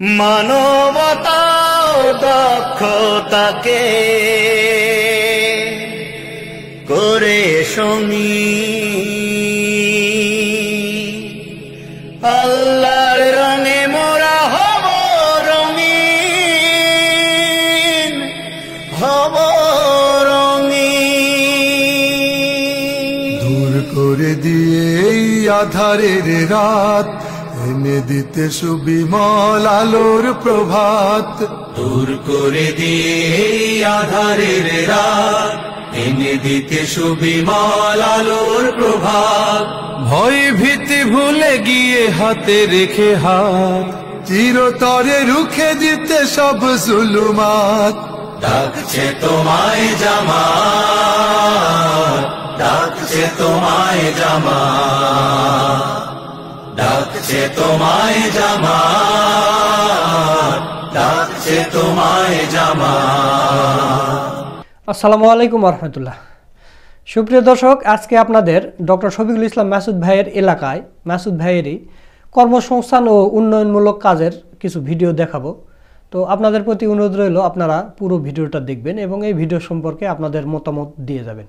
মানবতা দক্ষতাকে করে সঙ্গী আল্লাহর রঙে মোরা হব রঙিন হব রঙিন। দূর করে দিয়ে এই আধারের রাত এনে দিতে সুবিমল আলোর প্রভাত। দূর করে দিয়ে এই আধারের রাত এনে দিতে সুবিমল আলোর প্রভাত। ভয় ভীতি ভুলে গিয়ে হাতে রেখে হাত চিরতরে রুখে দিতে সব জুলুমাত। ডাকছে তোমায় জামাত, ডাকছে তোমায় জামাত, ডাকছে তোমায় জামাত, ডাকছে তোমায় জামাত। আসসালামু আলাইকুম রহমতুল্লাহ। সুপ্রিয় দর্শক, আজকে আপনাদের ডক্টর শফিকুল ইসলাম মাসুদ ভাইয়ের এলাকায় মাসুদ ভাইয়েরই কর্মসংস্থান ও উন্নয়নমূলক কাজের কিছু ভিডিও দেখাবো। তো আপনাদের প্রতি অনুরোধ রইল আপনারা পুরো ভিডিওটা দেখবেন এবং এই ভিডিও সম্পর্কে আপনাদের মতামত দিয়ে যাবেন।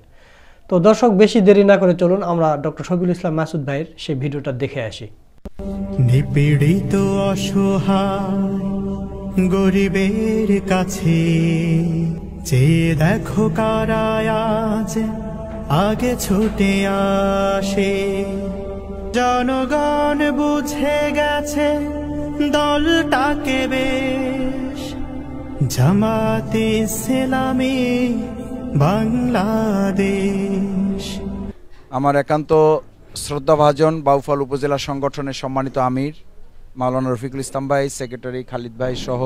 তো দর্শক, বেশি দেরি না করে চলুন আমরা ডক্টর শফিকুল ইসলাম মাসুদ ভাইয়ের সেই ভিডিওটা দেখে আসি। নিপীড়িত অসহায় গরিবের কাছে চেয়ে দেখো কারা আজ আগে ছুটে আসে। জনগণ বুঝে গেছে দলটাকে বেশ, জামাতে ইসলামী বাংলাদেশ। আমার একান্ত শ্রদ্ধাভাজন বাউফল উপজেলা সংগঠনের সম্মানিত আমির মাওলানা রফিকুল ইসলাম ভাই, সেক্রেটারি খালিদ ভাই সহ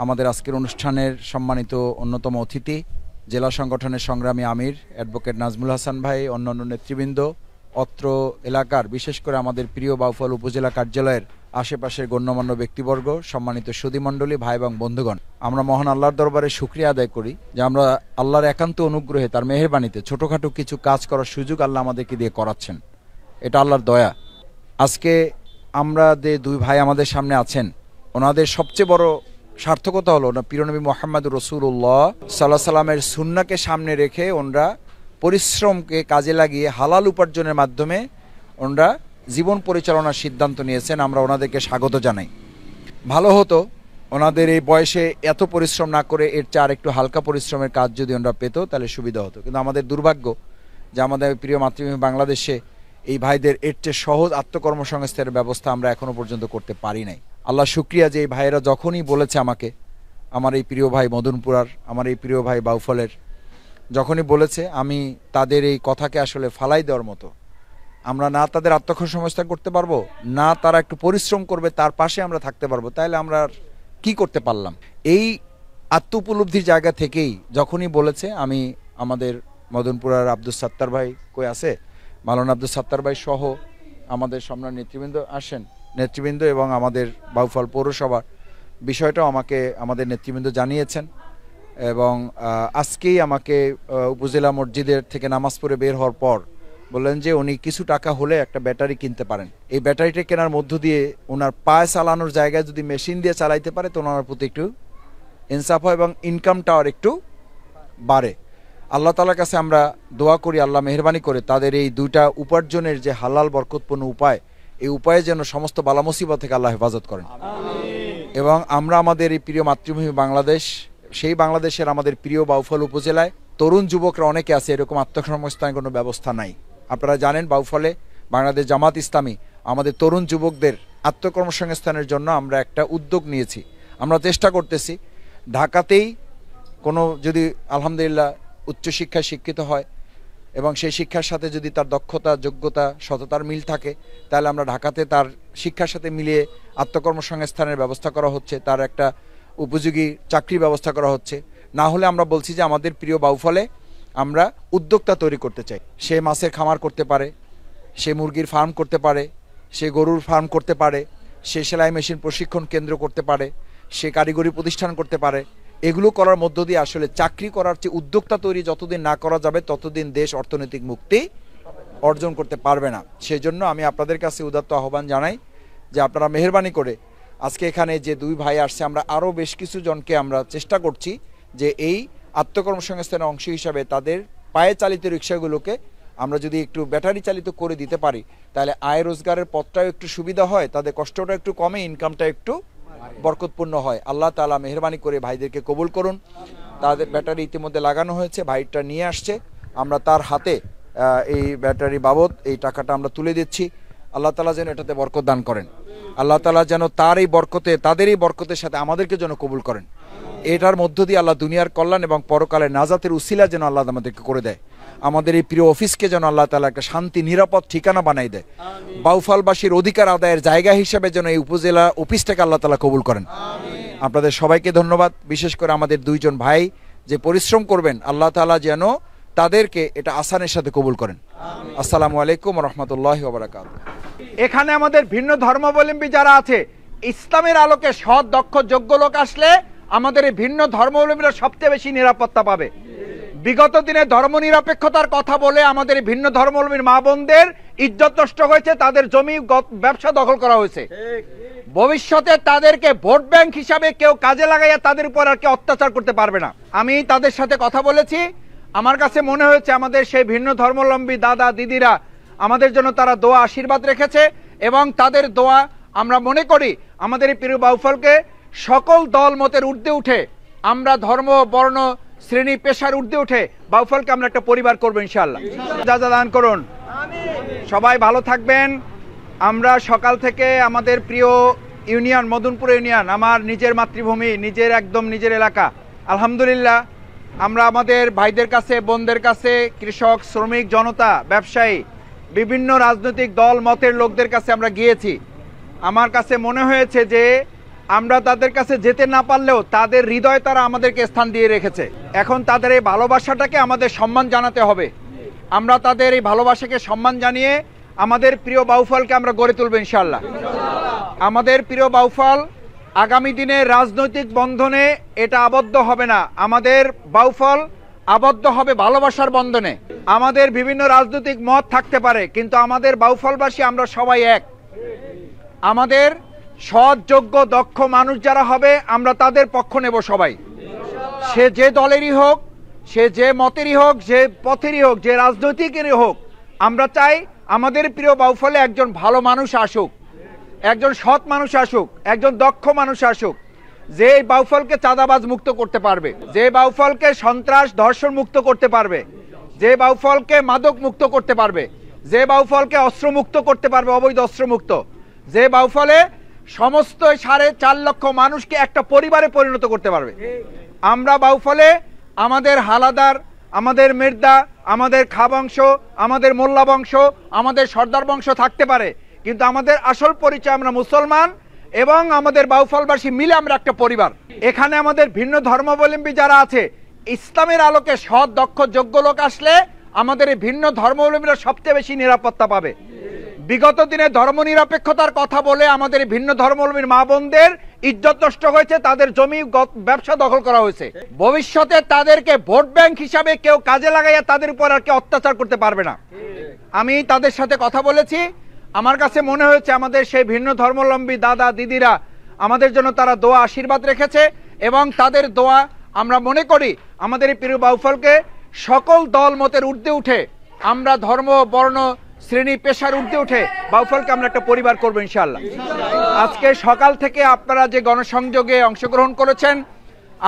আমাদের আজকের অনুষ্ঠানের সম্মানিত অন্যতম অতিথি জেলা সংগঠনের সংগ্রামী আমির অ্যাডভোকেট নাজমুল হাসান ভাই, অন্যান্য নেতৃবৃন্দ, অত্র এলাকার বিশেষ করে আমাদের প্রিয় বাউফল উপজেলা কার্যালয়ের আশেপাশের গণ্যমান্য ব্যক্তিবর্গ, সম্মানিত সুধীমণ্ডলী, ভাই এবং বন্ধুগণ, আমরা মহান আল্লাহর দরবারে শুকরিয়া আদায় করি যে আমরা আল্লাহর একান্ত অনুগ্রহে তার মেহেরবানিতে ছোটোখাটো কিছু কাজ করার সুযোগ আল্লাহ আমাদেরকে দিয়ে করাচ্ছেন। এটা আল্লাহর দয়া। আজকে আমরা যে দুই ভাই আমাদের সামনে আছেন, ওনাদের সবচেয়ে বড় সার্থকতা হলো না প্রিয়নবী মুহাম্মদুর রাসূলুল্লাহ সাল্লাল্লাহু আলাইহি সাল্লামের সুন্নাহকে সামনে রেখে ওনরা পরিশ্রমকে কাজে লাগিয়ে হালাল উপার্জনের মাধ্যমে ওনরা জীবন পরিচালনার সিদ্ধান্ত নিয়েছেন। আমরা ওনাদেরকে স্বাগত জানাই। ভালো হতো ওনাদের এই বয়সে এত পরিশ্রম না করে এর চেয়ে আর একটু হালকা পরিশ্রমের কাজ যদি ওনরা পেত তাহলে সুবিধা হতো। কিন্তু আমাদের দুর্ভাগ্য যে আমাদের প্রিয় মাতৃভূমি বাংলাদেশে এই ভাইদের এর চেয়ে সহজ আত্মকর্মসংস্থানের ব্যবস্থা আমরা এখনো পর্যন্ত করতে পারি নাই। আল্লাহ শুক্রিয়া যে এই ভাইয়েরা যখনই বলেছে আমাকে, আমার এই প্রিয় ভাই মদনপুরার, আমার এই প্রিয় ভাই বাউফলের, যখনই বলেছে আমি তাদের এই কথাকে আসলে ফালাই দেওয়ার মতো, আমরা না তাদের আত্মকর্মসংস্থান করতে পারবো, না তারা একটু পরিশ্রম করবে তার পাশে আমরা থাকতে পারবো, তাহলে আমরা আর কি করতে পারলাম। এই আত্ম উপলব্ধির জায়গা থেকেই যখনই বলেছে, আমি আমাদের মদনপুরার আব্দুল সাত্তার ভাই কই আছে, মাওলানা আব্দুল সাত্তার ভাই সহ আমাদের সম্রাট নেতৃবৃন্দ এবং আমাদের বাউফল পৌরসভার বিষয়টাও আমাকে আমাদের নেতৃবৃন্দ জানিয়েছেন এবং আজকেই আমাকে উপজেলা মসজিদের থেকে নামাজ পড়ে বের হওয়ার পর বললেন যে উনি কিছু টাকা হলে একটা ব্যাটারি কিনতে পারেন। এই ব্যাটারিটা কেনার মধ্য দিয়ে ওনার পায়ে চালানোর জায়গায় যদি মেশিন দিয়ে চালাইতে পারে তো ওনার প্রতি একটু ইনসাফ হয় এবং ইনকামটাও একটু বাড়ে। আল্লাহ তাআলার কাছে আমরা দোয়া করি আল্লাহ মেহেরবানি করে তাদের এই দুইটা উপার্জনের যে হালাল বরকতপূর্ণ উপায়, এই উপায়ে যেন সমস্ত বালা মুসিবত থেকে আল্লাহ হেফাজত করেন। এবং আমরা আমাদের এই প্রিয় মাতৃভূমি বাংলাদেশ, সেই বাংলাদেশের আমাদের প্রিয় বাউফল উপজেলায় তরুণ যুবকরা অনেকে আছে, এরকম আত্মকর্মসংস্থানের কোনো ব্যবস্থা নাই। আপনারা জানেন বাউফলে বাংলাদেশ জামাত ইসলামী আমাদের তরুণ যুবকদের আত্মকর্মসংস্থানের জন্য আমরা একটা উদ্যোগ নিয়েছি। আমরা চেষ্টা করতেছি ঢাকাতেই কোনো যদি আলহামদুলিল্লাহ উচ্চশিক্ষায় শিক্ষিত হয় এবং সেই শিক্ষার সাথে যদি তার দক্ষতা, যোগ্যতা, সততার মিল থাকে, তাহলে আমরা ঢাকাতে তার শিক্ষার সাথে মিলিয়ে আত্মকর্মসংস্থানের ব্যবস্থা করা হচ্ছে, তার একটা উপযোগী চাকরির ব্যবস্থা করা হচ্ছে। না হলে আমরা বলছি যে আমাদের প্রিয় বাউফলে আমরা উদ্যোক্তা তৈরি করতে চাই। সে মাছের খামার করতে পারে, সে মুরগির ফার্ম করতে পারে, সে গরুর ফার্ম করতে পারে, সে সেলাই মেশিন প্রশিক্ষণ কেন্দ্র করতে পারে, সে কারিগরি প্রতিষ্ঠান করতে পারে। এগুলো করার মধ্য দিয়ে আসলে চাকরি করার চেয়ে উদ্যোক্তা তৈরি যতদিন না করা যাবে ততদিন দেশ অর্থনৈতিক মুক্তি অর্জন করতে পারবে না। সেই জন্য আমি আপনাদের কাছে উদাত্ত আহ্বান জানাই যে আপনারা মেহেরবানি করে আজকে এখানে যে দুই ভাই আসছে, আমরা আরও বেশ কিছু জনকে আমরা চেষ্টা করছি যে এই আত্মকর্মসংস্থানের অংশ হিসাবে তাদের পায়ে চালিত রিক্সাগুলোকে আমরা যদি একটু ব্যাটারি চালিত করে দিতে পারি, তাহলে আয় রোজগারের পথটাও একটু সুবিধা হয়, তাদের কষ্টটা একটু কমে, ইনকামটা একটু বরকতপূর্ণ হয়। আল্লাহ তাআলা মেহেরবানি করে ভাইদেরকে কবুল করুন। তাদের ব্যাটারি ইতিমধ্যে লাগানো হয়েছে, ভাইটা নিয়ে আসছে, আমরা তার হাতে এই ব্যাটারি বাবদ এই টাকাটা আমরা তুলে দিচ্ছি। আল্লাহ তাআলা যেন এটাতে বরকত দান করেন। আল্লাহ তাআলা যেন তার এই বরকতে, তাদের এই বরকতের সাথে আমাদেরকে যেন কবুল করেন। এটার মধ্য দিয়ে আল্লাহ দুনিয়ার কল্যাণ এবং পরকালের নাজাতের উসিলা যেন আল্লাহ আমাদেরকে করে দেয়। আমাদের এই প্রিয় অফিসকে যেন আল্লাহ তাআলা একটা শান্তি নিরাপদ ঠিকানা বানাই দেয়। বাউফলবাসীর অধিকার আদায়ের জায়গা হিসেবে যেন এই উপজেলা অফিসটাকে আল্লাহ তাআলা কবুল করেন। আপনাদের সবাইকে ধন্যবাদ। বিশেষ করে আমাদের দুইজন ভাই যে পরিশ্রম করবেন, আল্লাহ তাআলা যেন তাদেরকে এটা আসানের সাথে কবুল করেন। আসসালামু আলাইকুম ওয়া রাহমাতুল্লাহি ওয়া বারাকাতুহু। এখানে আমাদের ভিন্ন ধর্মাবলম্বী যারা আছে, ইসলামের আলোকে সৎ দক্ষ যোগ্য লোক আসলে আমাদের এই ভিন্ন ধর্মাবলম্বীরা সবচেয়ে বেশি নিরাপত্তা পাবে। বিগত দিনে ধর্মনিরপেক্ষতার কথা বলে আমাদের এই ভিন্ন ধর্মাবলম্বীর মা বোনদের ইজ্জত নষ্ট হয়েছে, তাদের জমি ব্যবসা দখল করা হয়েছে। ভবিষ্যতে তাদেরকে ভোট ব্যাংক হিসাবে কেউ কাজে লাগাইয়া তাদের উপর আর কেউ অত্যাচার করতে পারবে না। আমি তাদের সাথে কথা বলেছি, আমার কাছে মনে হয়েছে আমাদের সেই ভিন্ন ধর্মাবলম্বী দাদা দিদিরা আমাদের জন্য তারা দোয়া আশীর্বাদ রেখেছে, এবং তাদের দোয়া আমরা মনে করি আমাদের এই প্রিয় বাউফলকে সকল দল মতের ঊর্ধ্বে উঠে, আমরা ধর্ম বর্ণ শ্রেণী পেশার ঊর্ধ্বে উঠে বাউফলকে আমরা একটা পরিবার করবো ইনশাআল্লাহ। যা দান করুন, সবাই ভালো থাকবেন। আমরা সকাল থেকে আমাদের প্রিয় ইউনিয়ন মদনপুর ইউনিয়ন, আমার নিজের মাতৃভূমি, নিজের একদম নিজের এলাকা, আলহামদুলিল্লাহ আমরা আমাদের ভাইদের কাছে, বোনদের কাছে, কৃষক, শ্রমিক, জনতা, ব্যবসায়ী, বিভিন্ন রাজনৈতিক দল মতের লোকদের কাছে আমরা গিয়েছি। আমার কাছে মনে হয়েছে যে আমরা তাদের কাছে যেতে না পারলেও তাদের হৃদয় তারা আমাদেরকে স্থান দিয়ে রেখেছে। এখন তাদের এই ভালোবাসাটাকে আমাদের সম্মান জানাতে হবে। আমরা তাদের এই ভালোবাসাকে সম্মান জানিয়ে আমাদের প্রিয় বাউফলকে আমরা গড়ে তুলব ইনশাআল্লাহ। আমাদের প্রিয় বাউফল আগামী দিনে রাজনৈতিক বন্ধনে এটা আবদ্ধ হবে না, আমাদের বাউফল আবদ্ধ হবে ভালোবাসার বন্ধনে। আমাদের বিভিন্ন রাজনৈতিক মত থাকতে পারে, কিন্তু আমাদের বাউফলবাসী আমরা সবাই এক। আমাদের সৎ যোগ্য দক্ষ মানুষ যারা হবে আমরা তাদের পক্ষ নেব সবাই, সে যে দলেরই হোক, সে যে মতেরই হোক, যে পথেরই হোক, যে রাজনৈতিকেরই হোক। আমরা চাই আমাদের প্রিয় বাউফলে একজন ভালো মানুষ আসুক, একজন সৎ মানুষ আসুক, একজন দক্ষ মানুষ আসুক, যে বাউফলকে চাঁদাবাজ মুক্ত করতে পারবে, যে বাউফলকে সন্ত্রাস ধর্ষণ মুক্ত করতে পারবে, যে বাউফলকে মাদক মুক্ত করতে পারবে, যে বাউফলকে অস্ত্র মুক্ত করতে পারবে, অবৈধ অস্ত্র মুক্ত, যে বাউফলে সমস্ত 4.5 লক্ষ মানুষকে একটা পরিবারে পরিণত করতে পারবে। আমরা বাউফলে আমাদের হালাদার, আমাদের মির্দা, আমাদের খা বংশ, আমাদের মোল্লা বংশ, আমাদের সর্দার বংশ থাকতে পারে, কিন্তু আমাদের আসল পরিচয় আমরা মুসলমান, এবং আমাদের বাউফলবাসী মিলে আমরা একটা পরিবার। এখানে আমাদের ভিন্ন ধর্মাবলম্বী যারা আছে, ইসলামের আলোকে সৎ দক্ষ যোগ্য লোক আসলে আমাদের এই ভিন্ন ধর্মাবলম্বীরা সবচেয়ে বেশি নিরাপত্তা পাবে। বিগত দিনে ধর্মনিরপেক্ষতার কথা বলে আমাদের ভিন্ন ধর্মাবলম্বীর মা বোনদের ইজ্জত নষ্ট হয়েছে, তাদের জমি ব্যবসা দখল করা হয়েছে। ভবিষ্যতে তাদেরকে ভোট ব্যাংক হিসাবে কেউ কাজে লাগাইয়া তাদের উপর আর কেউ অত্যাচার করতে পারবে না। আমি তাদের সাথে কথা বলেছি, আমার কাছে মনে হয়েছে আমাদের সেই ভিন্ন ধর্মাবলম্বী দাদা দিদিরা আমাদের জন্য তারা দোয়া আশীর্বাদ রেখেছে, এবং তাদের দোয়া আমরা মনে করি আমাদের এই প্রিয় বাউফলকে সকল দল মতের ঊর্ধ্বে উঠে, আমরা ধর্ম বর্ণ শ্রেণী পেশার ঊর্ধ্বে উঠে বাউফলকে আমরা একটা পরিবার করবো ইনশাআল্লাহ। আজকে সকাল থেকে আপনারা যে গণসংযোগে অংশগ্রহণ করেছেন,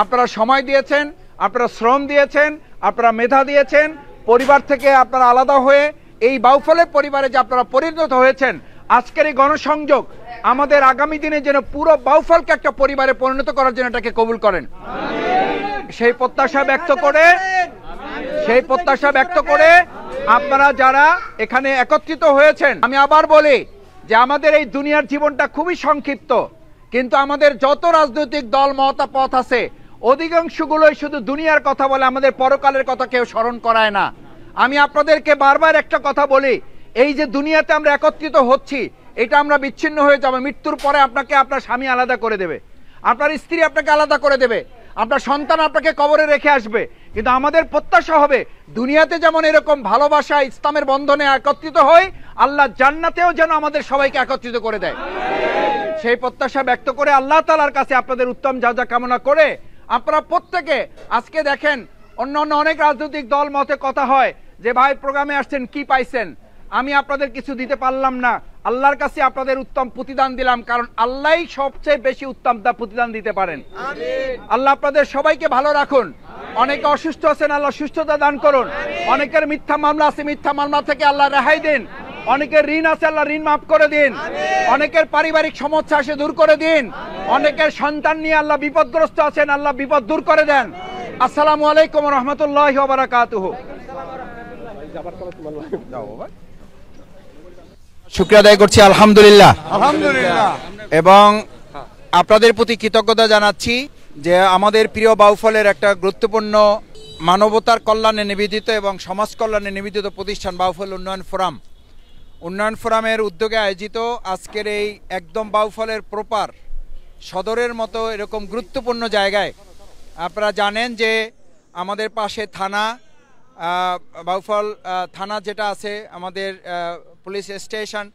আপনারা সময় দিয়েছেন, আপনারা শ্রম দিয়েছেন, আপনারা মেধা দিয়েছেন, পরিবার থেকে আপনারা আলাদা হয়ে এই বাউফলের পরিবারে যে আপনারা পরিণত হয়েছেন, আজকের এই গণসংযোগ আমাদের আগামী দিনে যেন পুরো বাউফলকে একটা পরিবারে পরিণত করার জন্য এটাকে কবুল করেন, সেই প্রত্যাশা ব্যক্ত করে আপনারা যারা এখানে একত্রিত হয়েছেন, আমি আবার বলি যে আমাদের এই দুনিয়ার জীবনটা খুবই সংক্ষিপ্ত, কিন্তু আমাদের যত রাজনৈতিক দল মতাপথ আছে অধিকাংশগুলোই শুধু দুনিয়ার কথা বলে, আমাদের পরকালের কথা কেউ স্মরণ করায় না। আমি আপনাদেরকে বারবার একটা কথা বলি, এই যে দুনিয়াতে আমরা একত্রিত হচ্ছি, এটা আমরা বিচ্ছিন্ন হয়ে যাবে। মৃত্যুর পরে আপনাকে আপনার স্বামী আলাদা করে দেবে, আপনার স্ত্রী আপনাকে আলাদা করে দেবে, আপনার সন্তান আপনাকে কবরে রেখে আসবে, কিন্তু আমাদের প্রত্যাশা হবে দুনিয়াতে যেমন এরকম ভালোবাসা ইসলামের বন্ধনে একত্রিত হই, আল্লাহ জান্নাতেও যেন আমাদের সবাইকে একত্রিত করে দেয়। সেই প্রত্যাশা ব্যক্ত করে আল্লাহ তাআলার কাছে আপনাদের উত্তম জাযা কামনা করে আপনারা প্রত্যেকে আজকে দেখেন অন্য অনেক রাজনৈতিক দল মতে কথা হয় যে ভাই প্রোগ্রামে আসছেন কি পাইছেন, আমি আপনাদের কিছু দিতে পারলাম না, আল্লাহর কাছে আপনাদের উত্তম প্রতিদান দিলাম, কারণ আল্লাহই সবচেয়ে বেশি উত্তম প্রতিদান দিতে পারেন। আল্লাহ আপনাদের সবাইকে ভালো রাখুন। অনেকে অসুস্থ আছেন, আল্লাহ সুস্থতা দান করুন। অনেকের মিথ্যা মামলা আছে, মিথ্যা মামলা থেকে আল্লাহ রেহাই দিন। অনেকের ঋণ আছে, আল্লাহ ঋণ মাফ করে দিন। অনেকের পারিবারিক সমস্যা আছে, দূর করে দিন। অনেকের সন্তান নিয়ে আল্লাহ বিপদগ্রস্ত আছেন, আল্লাহ বিপদ দূর করে দেন। আসসালামু আলাইকুম ওয়া রাহমাতুল্লাহি ওয়া বারাকাতুহু। শুকরিয়া আদায় করছি আলহামদুলিল্লাহ আলহামদুলিল্লাহ। এবং আপনাদের প্রতি কৃতজ্ঞতা জানাচ্ছি যে আমাদের প্রিয় বাউফলের একটা গুরুত্বপূর্ণ মানবতার কল্যাণে নিবেদিত এবং সমাজ কল্যাণে নিবেদিত প্রতিষ্ঠান বাউফল উন্নয়ন ফোরামের উদ্যোগে আয়োজিত আজকের এই একদম বাউফলের প্রপার সদরের মতো এরকম গুরুত্বপূর্ণ জায়গায় আপনারা জানেন যে আমাদের পাশে থানা, বাউফল থানা যেটা আছে, আমাদের পুলিশ স্টেশন,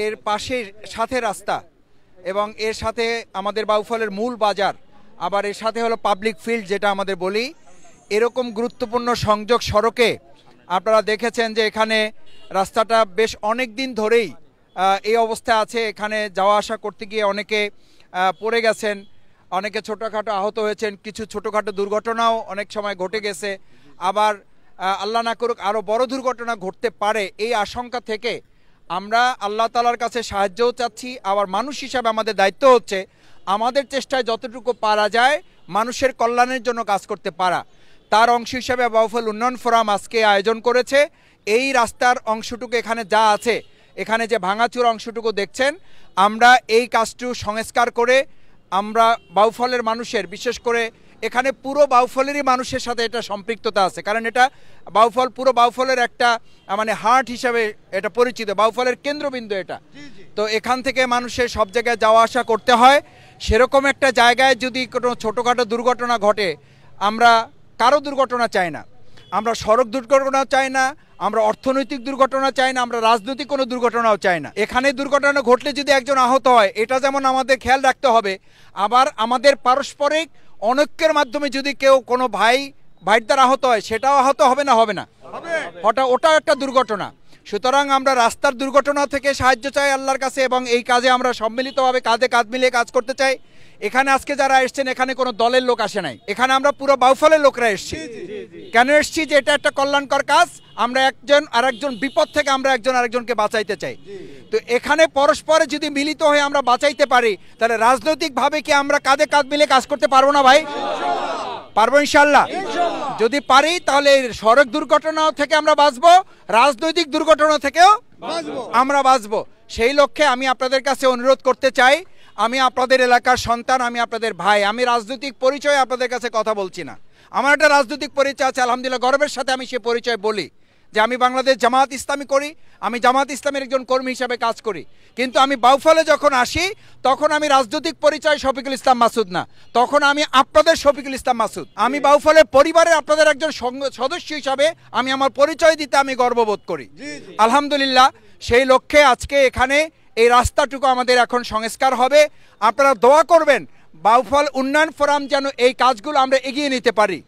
এর পাশের সাথে রাস্তা এবং এর সাথে আমাদের বাউফলের মূল বাজার, আবার এর সাথে হলো পাবলিক ফিল্ড যেটা আমাদের বলি। এরকম গুরুত্বপূর্ণ সংযোগ সড়কে আপনারা দেখেছেন যে এখানে রাস্তাটা বেশ অনেক দিন ধরেই এই অবস্থা আছে। এখানে যাওয়া আসা করতে গিয়ে অনেকে পড়ে গেছেন, অনেকে ছোটোখাটো আহত হয়েছেন, কিছু ছোটোখাটো দুর্ঘটনাও অনেক সময় ঘটে গেছে। আবার আল্লাহ না করুক আরও বড় দুর্ঘটনা ঘটতে পারে, এই আশঙ্কা থেকে আমরা আল্লাহ তাআলার কাছে সাহায্যও চাচ্ছি। আবার মানুষ হিসাবে আমাদের দায়িত্ব হচ্ছে আমাদের চেষ্টায় যতটুকু পারা যায় মানুষের কল্যাণের জন্য কাজ করতে পারা। তার অংশ হিসাবে বাউফল উন্নয়ন ফোরাম আজকে আয়োজন করেছে। এই রাস্তার অংশটুকু এখানে যা আছে, এখানে যে ভাঙাচুর অংশটুকু দেখছেন, আমরা এই কাজটু সংস্কার করে আমরা বাউফলের মানুষের, বিশেষ করে এখানে পুরো বাউফলেরই মানুষের সাথে এটা সম্পৃক্ততা আছে, কারণ এটা বাউফল পুরো বাউফলের একটা মানে হার্ট হিসাবে এটা পরিচিত, বাউফলের কেন্দ্রবিন্দু এটা। তো এখান থেকে মানুষের সব জায়গায় যাওয়া আসা করতে হয়। সেরকম একটা জায়গায় যদি কোনো ছোটোখাটো দুর্ঘটনা ঘটে, আমরা কারো দুর্ঘটনা চাই না, আমরা সড়ক দুর্ঘটনা চাই না, আমরা অর্থনৈতিক দুর্ঘটনা চাই না, আমরা রাজনৈতিক কোনো দুর্ঘটনাও চাই না। এখানে দুর্ঘটনা ঘটলে যদি একজন আহত হয়, এটা যেমন আমাদের খেয়াল রাখতে হবে, আবার আমাদের পারস্পরিক অনৈক্যের মাধ্যমে যদি কেউ কোনো ভাইয়ের দ্বারা আহত হয়, সেটাও আহত হবে না ওটাও একটা দুর্ঘটনা। সুতরাং আমরা রাস্তার দুর্ঘটনা থেকে সাহায্য চাই আল্লাহর কাছে এবং এই কাজে আমরা সম্মিলিতভাবে কাঁধে কাঁধ মিলিয়ে কাজ করতে চাই। এখানে আজকে যারা এসছেন, এখানে কোনো দলের লোক আসে নাই, এখানে আমরা পুরো বাউফলের লোকরা এসছি। কেন এসছি? যে এটা একটা কল্যাণকর কাজ, আমরা একজন আরেকজন বিপদ থেকে আমরা একজন আরেকজনকে বাঁচাইতে চাই। তো এখানে পরস্পরে যদি মিলিত হয়ে আমরা বাঁচাইতে পারি, তাহলে রাজনৈতিকভাবে কি আমরা কাঁধে কাঁধ মিলে কাজ করতে পারবো না ভাই? পারবো ইনশাল্লাহ। যদি পারি তাহলে সড়ক দুর্ঘটনা থেকে আমরা বাঁচবো, রাজনৈতিক দুর্ঘটনা থেকেও আমরা বাঁচবো। সেই লক্ষ্যে আমি আপনাদের কাছে অনুরোধ করতে চাই, আমি আপনাদের এলাকার সন্তান, আমি আপনাদের ভাই, আমি রাজনৈতিক পরিচয়ে আপনাদের কাছে কথা বলছি না। আমার একটা রাজনৈতিক পরিচয় আছে, আলহামদুলিল্লাহ গর্বের সাথে আমি সে পরিচয় বলি যে আমি বাংলাদেশ জামাত ইসলামী করি, আমি জামাত ইসলামের একজন কর্মী হিসাবে কাজ করি। কিন্তু আমি বাউফলে যখন আসি, তখন আমি রাজনৈতিক পরিচয় শফিকুল ইসলাম মাসুদ না, তখন আমি আপনাদের শফিকুল ইসলাম মাসুদ। আমি বাউফলের পরিবারের আপনাদের একজন সদস্য হিসাবে আমি আমার পরিচয় দিতে আমি গর্ববোধ করি। আলহামদুলিল্লাহ সেই লক্ষ্যে আজকে এখানে এই রাস্তাটুকু আমাদের এখন সংস্কার হবে। আপনারা দোয়া করবেন বাউফল উন্নয়ন ফোরাম যেন এই কাজগুলো আমরা এগিয়ে নিতে পারি।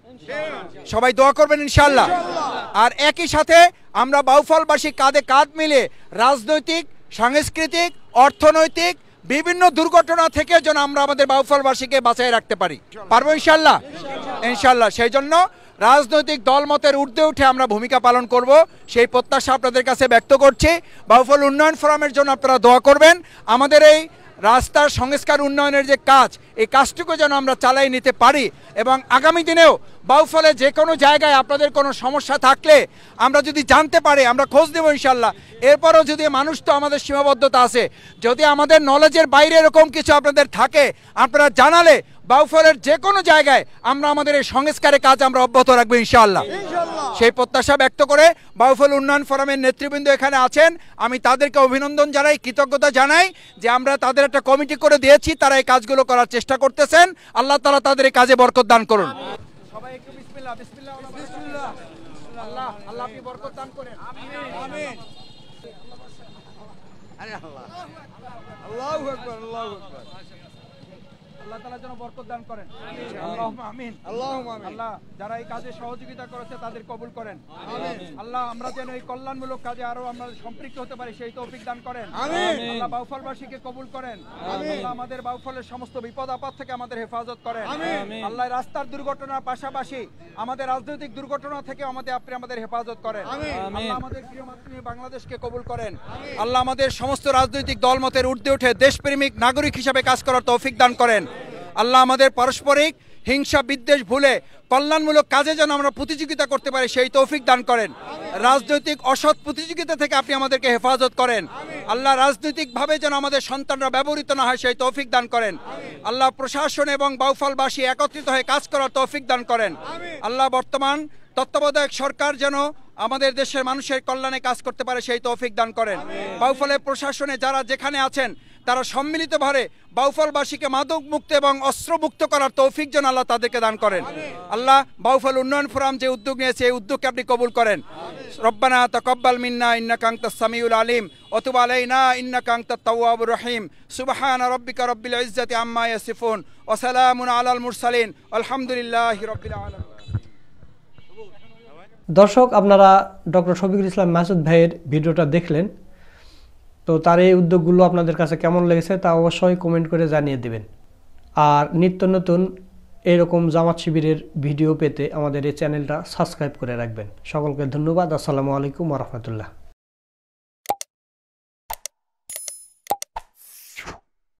সবাই দোয়া করবেন ইনশাআল্লাহ। আর একই সাথে আমরা বাউফলবাসী কাঁধে কাঁধ মিলে রাজনৈতিক, সাংস্কৃতিক, অর্থনৈতিক বিভিন্ন দুর্ঘটনা থেকে যেন আমরা আমাদের বাউফলবাসীকে বাঁচিয়ে রাখতে পারি। পারবো ইনশাআল্লাহ? ইনশাআল্লাহ। সেই জন্য রাজনৈতিক দলমতের ঊর্ধ্বে উঠে আমরা ভূমিকা পালন করব, সেই প্রত্যাশা আপনাদের কাছে ব্যক্ত করছি। বাউফল উন্নয়ন ফোরামের জন্য আপনারা দোয়া করবেন। আমাদের এই রাস্তার সংস্কার উন্নয়নের যে কাজ, এই কাজটুকু যেন আমরা চালাই নিতে পারি এবং আগামী দিনেও বাউফলে যে কোনো জায়গায় আপনাদের কোনো সমস্যা থাকলে আমরা যদি জানতে পারি, আমরা খোঁজ দেবো ইনশাল্লাহ। এরপরও যদি মানুষ তো আমাদের সীমাবদ্ধতা আছে, যদি আমাদের নলেজের বাইরে এরকম কিছু আপনাদের থাকে, আপনারা জানালে বাউফলের যে কোনো জায়গায় আমরা আমাদের এই সংস্কারের কাজ আমরা অব্যাহত রাখবো ইনশাআল্লাহ। সেই প্রত্যাশা ব্যক্ত করে বাউফল উন্নয়ন ফোরামের নেতৃবৃন্দ এখানে আছেন, আমি তাদেরকে অভিনন্দন জানাই, কৃতজ্ঞতা জানাই যে আমরা তাদের একটা কমিটি করে দিয়েছি, তারা এই কাজগুলো করার চেষ্টা করতেছেন। আল্লাহ তাআলা তাদের এই কাজে বরকত দান করুন। সবাই একটু বিসমিল্লাহ বিসমিল্লাহ বিসমিল্লাহ। আল্লাহ আল্লাহ আপনি বরকত দান করেন। আমিন আমিন। আরে আল্লাহ আল্লাহু আকবার, আল্লাহু আকবার। আল্লাহ তাআলা যেন বরকত দান করেন। আল্লাহুম্মা আমিন, আল্লাহুম্মা আমিন। আল্লাহ যারা এই কাজে সহযোগিতা করেছে তাদের কবুল করেন। আমিন। আল্লাহ আমরা যেন এই কল্যাণমূলক কাজে আরো আমরা সম্পৃক্ত হতে পারি সেই তৌফিক দান করেন। আমিন। আল্লাহ বাউফলবাসীকে কবুল করেন। আমিন। আল্লাহ আমাদের বাউফলের সমস্ত বিপদ আপদ থেকে আমাদের হেফাজত করেন। আমিন। আল্লাহ রাস্তার দুর্ঘটনার পাশাপাশি আমাদের রাজনৈতিক দুর্ঘটনা থেকে আপনি আমাদের হেফাজত করেন। আমিন। আল্লাহ আমাদের প্রিয় মাতৃভূমি বাংলাদেশকে কবুল করেন। আল্লাহ আমাদের সমস্ত রাজনৈতিক দলমতের ঊর্ধ্বে উঠে দেশপ্রেমিক নাগরিক হিসেবে কাজ করার তৌফিক দান করেন। আল্লাহ আমাদের পারস্পরিক হিংসা বিদ্বেষ ভুলে কল্যাণমূলক কাজে যেন আমরা প্রতিযোগিতা করতে পারি সেই তৌফিক দান করেন। রাজনৈতিক অসৎ প্রতিযোগিতা থেকে আপনি আমাদেরকে হেফাজত করেন। আল্লাহ রাজনৈতিকভাবে যেন আমাদের সন্তানরা ব্যবহৃত না হয় সেই তৌফিক দান করেন। আল্লাহ প্রশাসন এবং বাউফলবাসী একত্রিত হয়ে কাজ করার তৌফিক দান করেন। আল্লাহ বর্তমান তত্ত্বাবধায়ক সরকার যেন আমাদের দেশের মানুষের কল্যাণে কাজ করতে পারে সেই তৌফিক দান করেন। বাউফলের প্রশাসনে যারা যেখানে আছেন তারা সম্মিলিতভাবে বাউফলবাসীকে মাদক মুক্ত এবং অস্ত্র মুক্ত করার তৌফিক যেন আল্লাহ তাদেরকে দান করেন। আল্লাহ বাউফল উন্নয়ন ফোরাম যে উদ্যোগ নিয়েছে এই উদ্যোগকে আপনি কবুল করেন। রব্বানা তাকাব্বাল মিন্না ইন্নাকা আনতাস সামিউল আলিম ওয়া তুব আলাইনা ইন্নাকা আনতাত তাওয়াবুর রহিম। সুবহানা রাব্বিকা রাব্বিল ইজ্জাতি আম্মা ইয়াসিফুন ওয়া সালামুন আলাল মুরসালিন আলহামদুলিল্লাহি রাব্বিল আলামিন। দর্শক, আপনারা ডক্টর শফিকুল ইসলাম মাসুদ ভাইয়ের ভিডিওটা দেখলেন, তো তার এই উদ্যোগগুলো আপনাদের কাছে কেমন লেগেছে তা অবশ্যই কমেন্ট করে জানিয়ে দেবেন। আর নিত্য নতুন এরকম জামাত শিবিরের ভিডিও পেতে আমাদের এই চ্যানেলটা সাবস্ক্রাইব করে রাখবেন। সকলকে ধন্যবাদ। আসসালামু আলাইকুম ওয়া রাহমাতুল্লাহ।